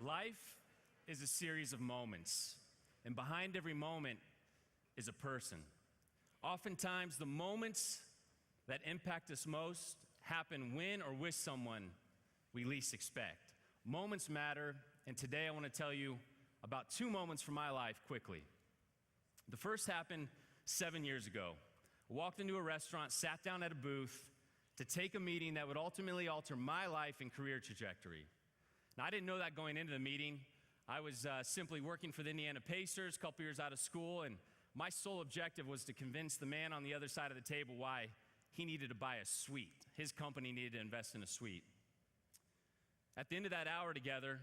Life is a series of moments, and behind every moment is a person. Oftentimes, the moments that impact us most happen when or with someone we least expect. Moments matter, and today I want to tell you about two moments from my life quickly. The first happened 7 years ago. I walked into a restaurant, sat down at a booth to take a meeting that would ultimately alter my life and career trajectory. Now, I didn't know that going into the meeting. I was simply working for the Indiana Pacers, a couple years out of school, and my sole objective was to convince the man on the other side of the table why he needed to buy a suite. His company needed to invest in a suite. At the end of that hour together,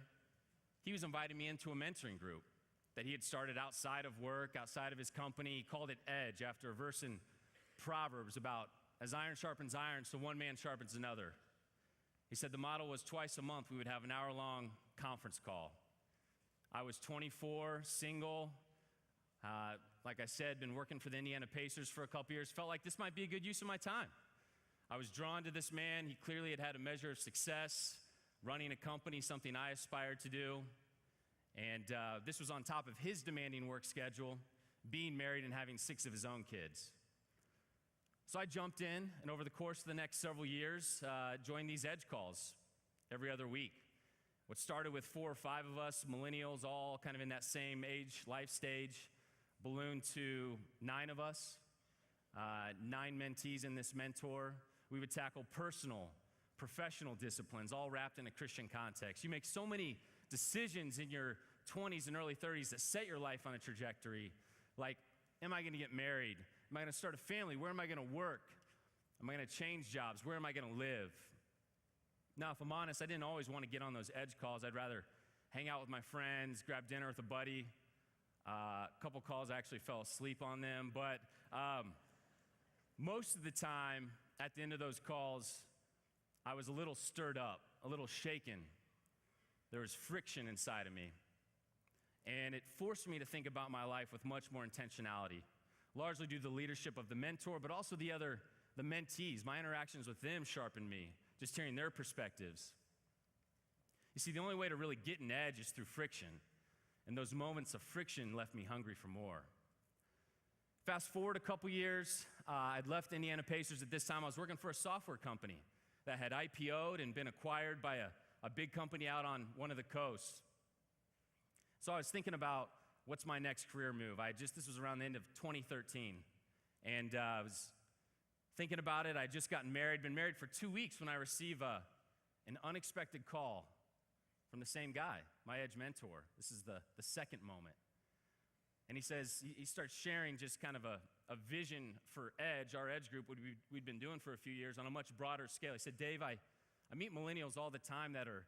he was inviting me into a mentoring group that he had started outside of work, outside of his company. He called it EDGE, after a verse in Proverbs about as iron sharpens iron, so one man sharpens another. He said the model was twice a month we would have an hour-long conference call. I was 24, single, like I said, been working for the Indiana Pacers for a couple years, felt like this might be a good use of my time. I was drawn to this man. He clearly had a measure of success, running a company, something I aspired to do. And this was on top of his demanding work schedule, being married and having 6 of his own kids. So I jumped in, and over the course of the next several years, joined these EDGE calls every other week. What started with 4 or 5 of us, millennials, all kind of in that same age, life stage, ballooned to 9 of us, 9 mentees in this mentor. We would tackle personal, professional disciplines, all wrapped in a Christian context. You make so many decisions in your 20s and early 30s that set your life on a trajectory, like, am I going to get married? Am I going to start a family? Where am I going to work? Am I going to change jobs? Where am I going to live? Now, if I'm honest, I didn't always want to get on those EDGE calls. I'd rather hang out with my friends, grab dinner with a buddy. A couple calls, I actually fell asleep on them. But most of the time, at the end of those calls, I was a little stirred up, a little shaken. There was friction inside of me. And it forced me to think about my life with much more intentionality, largely due to the leadership of the mentor, but also the mentees. My interactions with them sharpened me, just hearing their perspectives. You see, the only way to really get an edge is through friction, and those moments of friction left me hungry for more. Fast forward a couple years, I'd left Indiana Pacers. At this time, I was working for a software company that had IPO'd and been acquired by a big company out on one of the coasts. So I was thinking about what's my next career move. This was around the end of 2013, and I was thinking about it. I had just gotten married, been married for 2 weeks when I receive an unexpected call from the same guy, my EDGE mentor. This is the second moment. And he starts sharing just kind of a vision for EDGE, our EDGE group, what we'd been doing for a few years on a much broader scale. He said, Dave, I meet millennials all the time that are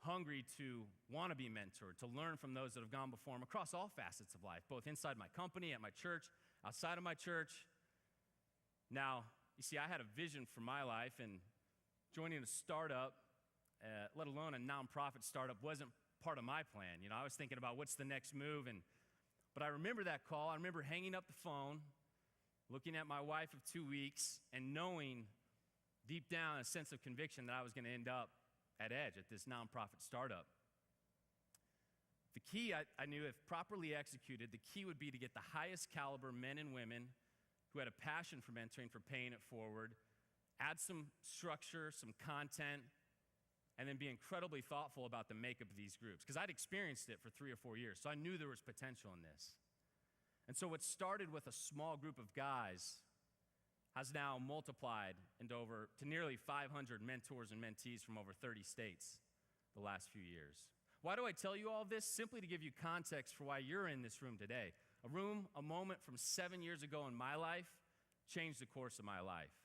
hungry to want to be mentored, to learn from those that have gone before them across all facets of life, both inside my company, at my church, outside of my church. Now, you see, I had a vision for my life, and joining a startup, let alone a nonprofit startup, wasn't part of my plan. You know, I was thinking about what's the next move, but I remember that call. I remember hanging up the phone, looking at my wife of 2 weeks, and knowing deep down a sense of conviction that I was going to end up at EDGE, at this nonprofit startup. The key, I knew, if properly executed, the key would be to get the highest caliber men and women who had a passion for mentoring, for paying it forward, add some structure, some content, and then be incredibly thoughtful about the makeup of these groups. Because I'd experienced it for 3 or 4 years, so I knew there was potential in this. And so what started with a small group of guys has now multiplied to nearly 500 mentors and mentees from over 30 states the last few years. Why do I tell you all this? Simply to give you context for why you're in this room today. A moment from 7 years ago in my life changed the course of my life.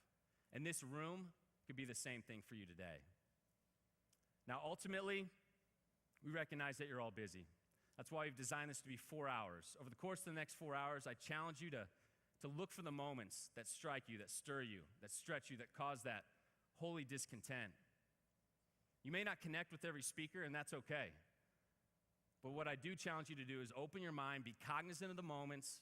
And this room could be the same thing for you today. Now, ultimately, we recognize that you're all busy. That's why we've designed this to be 4 hours. Over the course of the next 4 hours, I challenge you to look for the moments that strike you, that stir you, that stretch you, that cause that holy discontent. You may not connect with every speaker, and that's okay. But what I do challenge you to do is open your mind, be cognizant of the moments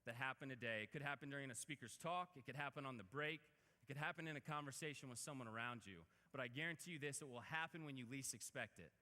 that happen today. It could happen during a speaker's talk. It could happen on the break. It could happen in a conversation with someone around you. But I guarantee you this, it will happen when you least expect it.